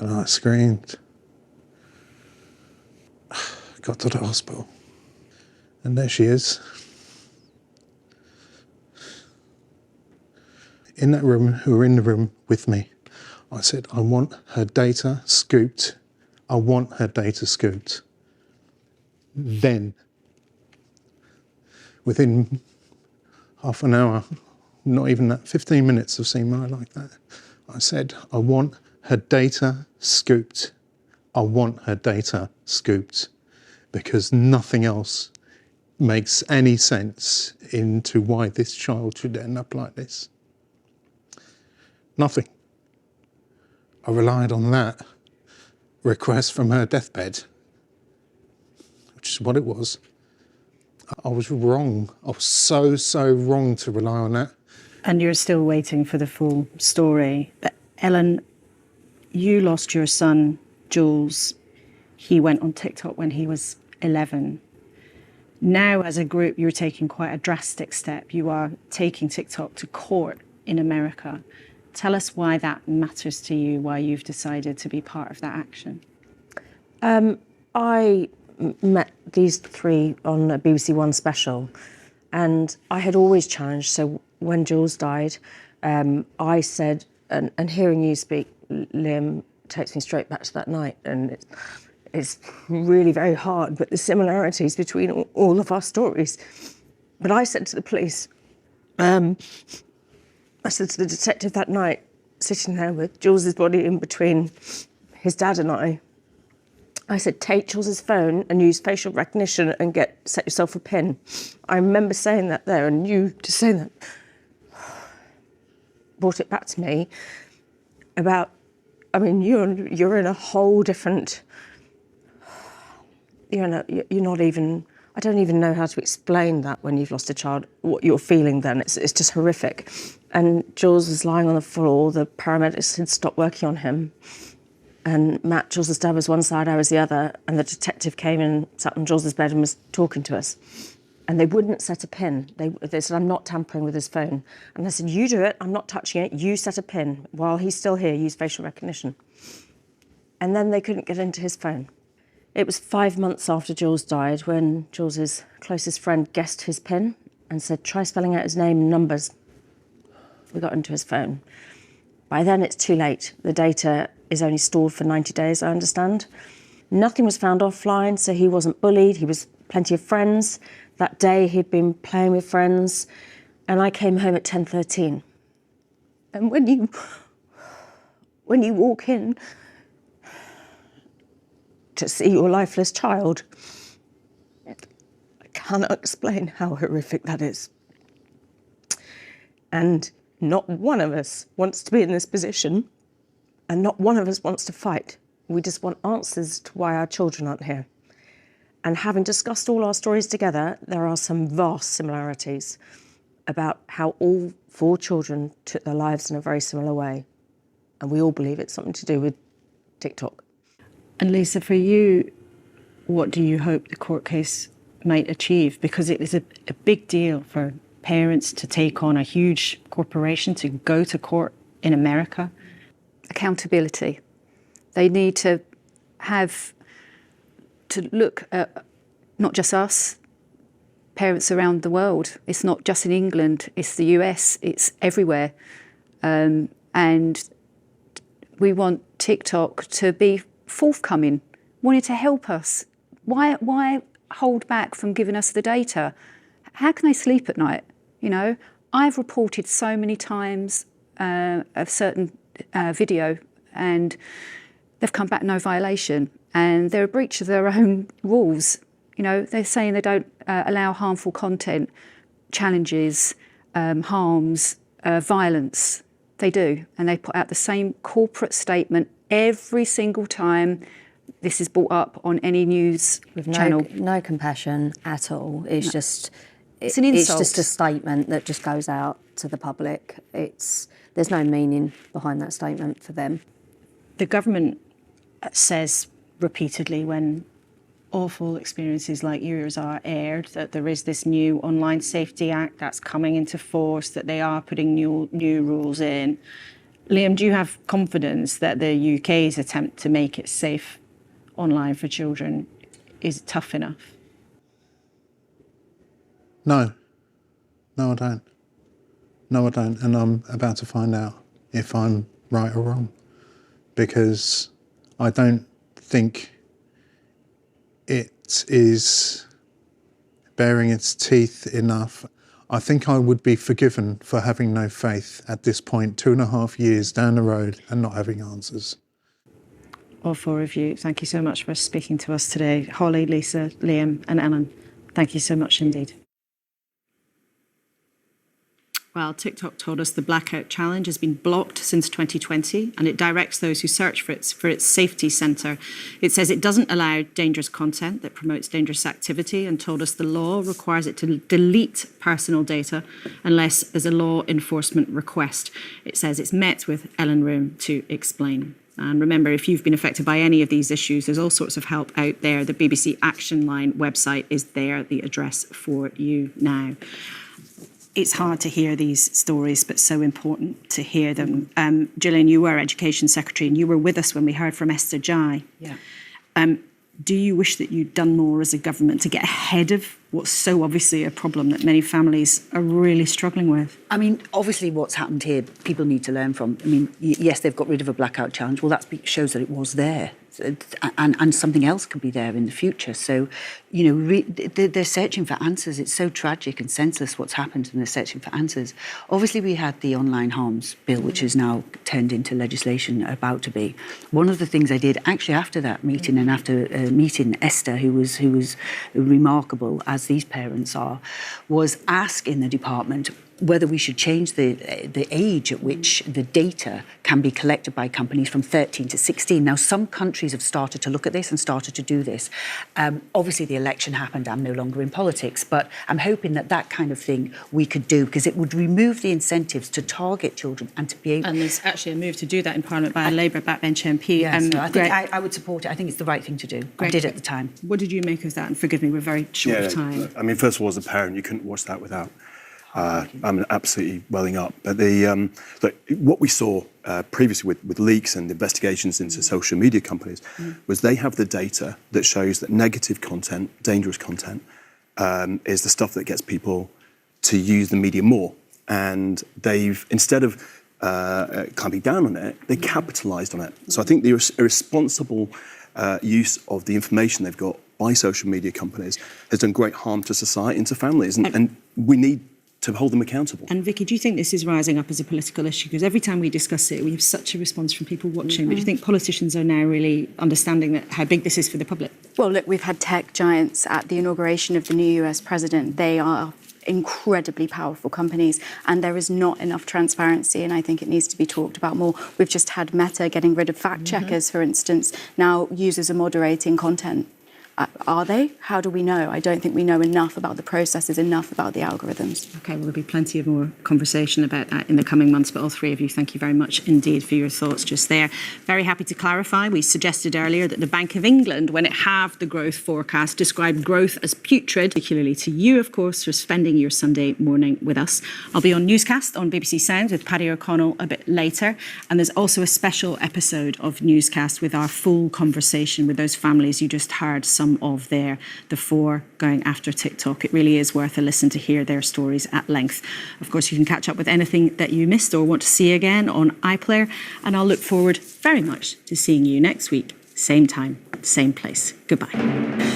And I screamed. Got to the hospital. And there she is. In that room, who were in the room with me. I said, I want her data scooped. I want her data scooped. Then, within half an hour, not even that, 15 minutes of seeing Maia like that, I said, I want her data scooped. I want her data scooped, because nothing else makes any sense into why this child should end up like this. Nothing. I relied on that request from her deathbed, which is what it was. I was wrong. I was so wrong to rely on that. And you're still waiting for the full story. But Ellen, you lost your son, Jools. He went on TikTok when he was 11. Now, as a group, you're taking quite a drastic step. You are taking TikTok to court in America. Tell us why that matters to you, why you've decided to be part of that action. I met these three on a BBC One special, and I had always challenged. So when Jules died, I said, and hearing you speak, Liam, takes me straight back to that night, and it's really very hard, but the similarities between all of our stories. But I said to the police, I said to the detective that night, sitting there with Jules' body in between his dad and I said, take Jules' phone and use facial recognition and set yourself a pin. I remember saying that there, and you just saying that brought it back to me about, I mean, you're in a whole different, you're not even, I don't even know how to explain that when you've lost a child, what you're feeling then. It's just horrific. And Jules was lying on the floor, the paramedics had stopped working on him. And Matt, Jules' dad, was one side, I was the other, and the detective came and sat on Jules' bed and was talking to us. And they wouldn't set a pin. They said, I'm not tampering with his phone. And I said, you do it, I'm not touching it, you set a pin. While he's still here, use facial recognition. And then they couldn't get into his phone. It was 5 months after Jules died when Jules' closest friend guessed his pin and said, try spelling out his name and numbers. We got into his phone. By then it's too late. The data is only stored for 90 days, I understand. Nothing was found offline, so he wasn't bullied. He was plenty of friends. That day he'd been playing with friends, and I came home at 10:13. And when you walk in to see your lifeless child, I cannot explain how horrific that is. And not one of us wants to be in this position, and not one of us wants to fight. We just want answers to why our children aren't here. And having discussed all our stories together, there are some vast similarities about how all 4 children took their lives in a very similar way. And we all believe it's something to do with TikTok. And Lisa, for you, what do you hope the court case might achieve? Because it is a big deal for parents to take on a huge corporation, to go to court in America. Accountability. They need to look at not just us, parents around the world. It's not just in England, it's the US, it's everywhere. And we want TikTok to be forthcoming, wanting to help us. Why hold back from giving us the data? How can they sleep at night? You know, I've reported so many times a certain video, and they've come back no violation, and they're a breach of their own rules. You know, they're saying they don't allow harmful content, challenges, harms, violence. They do, and they put out the same corporate statement every single time this is brought up on any news channel. No compassion at all. It's just... It's an insult. It's just a statement that just goes out to the public. There's no meaning behind that statement for them. The government says repeatedly when awful experiences like yours are aired that there is this new Online Safety Act that's coming into force, that they are putting new rules in. Liam, do you have confidence that the UK's attempt to make it safe online for children is tough enough? No. No, I don't. No, I don't. And I'm about to find out if I'm right or wrong. Because I don't think it is baring its teeth enough. I think I would be forgiven for having no faith at this point, 2.5 years down the road and not having answers. All four of you, thank you so much for speaking to us today. Holly, Lisa, Liam and Ellen, thank you so much indeed. Well, TikTok told us the blackout challenge has been blocked since 2020, and it directs those who search for its safety centre. It says it doesn't allow dangerous content that promotes dangerous activity, and told us the law requires it to delete personal data unless there's a law enforcement request. It says it's met with Ellen Room to explain. And remember, if you've been affected by any of these issues, there's all sorts of help out there. The BBC Action Line website is there, the address for you now. It's hard to hear these stories, but so important to hear them. Julian, you were Education Secretary and you were with us when we heard from Esther Jai. Yeah. Do you wish that you'd done more as a government to get ahead of what's so obviously a problem that many families are really struggling with? I mean, obviously what's happened here, people need to learn from. I mean, yes, they've got rid of a blackout challenge. Well, that shows that it was there. And something else could be there in the future. So, you know, they're searching for answers. It's so tragic and senseless what's happened, and they're searching for answers. Obviously, we had the online harms bill, which is now turned into legislation, about to be. One of the things I did actually after that meeting, and after meeting Esther, who was remarkable, as these parents are, was ask in the department whether we should change the age at which the data can be collected by companies from 13 to 16. Now, some countries have started to look at this and started to do this. Obviously, the election happened. I'm no longer in politics, but I'm hoping that kind of thing we could do, because it would remove the incentives to target children and to be able... And there's actually a move to do that in Parliament by a Labour backbench MP. Yeah, so I think I would support it. I think it's the right thing to do. I did at the time. What did you make of that? And forgive me, we're very short of time. I mean, first of all, as a parent, you couldn't watch that without... I'm absolutely welling up. But what we saw previously with leaks and investigations into social media companies was they have the data that shows that negative content, dangerous content, is the stuff that gets people to use the media more. And they've, instead of clamping down on it, they capitalised on it. So I think the irresponsible use of the information they've got by social media companies has done great harm to society and to families. And we need to hold them accountable. And Vicky, do you think this is rising up as a political issue? Because every time we discuss it, we have such a response from people watching. But do you think politicians are now really understanding that how big this is for the public? Well, look, we've had tech giants at the inauguration of the new US president. They are incredibly powerful companies, and there is not enough transparency, and I think it needs to be talked about more. We've just had Meta getting rid of fact checkers, for instance. Now users are moderating content. Are they? How do we know? I don't think we know enough about the processes, enough about the algorithms. OK, well, there'll be plenty of more conversation about that in the coming months, but all three of you, thank you very much indeed for your thoughts just there. Very happy to clarify, we suggested earlier that the Bank of England, when it halved the growth forecast, described growth as putrid, particularly to you, of course, for spending your Sunday morning with us. I'll be on Newscast on BBC Sounds with Paddy O'Connell a bit later, and there's also a special episode of Newscast with our full conversation with those families you just heard some of there, the four going after TikTok. It really is worth a listen to hear their stories at length. Of course, you can catch up with anything that you missed or want to see again on iPlayer, and I'll look forward very much to seeing you next week, same time, same place. Goodbye.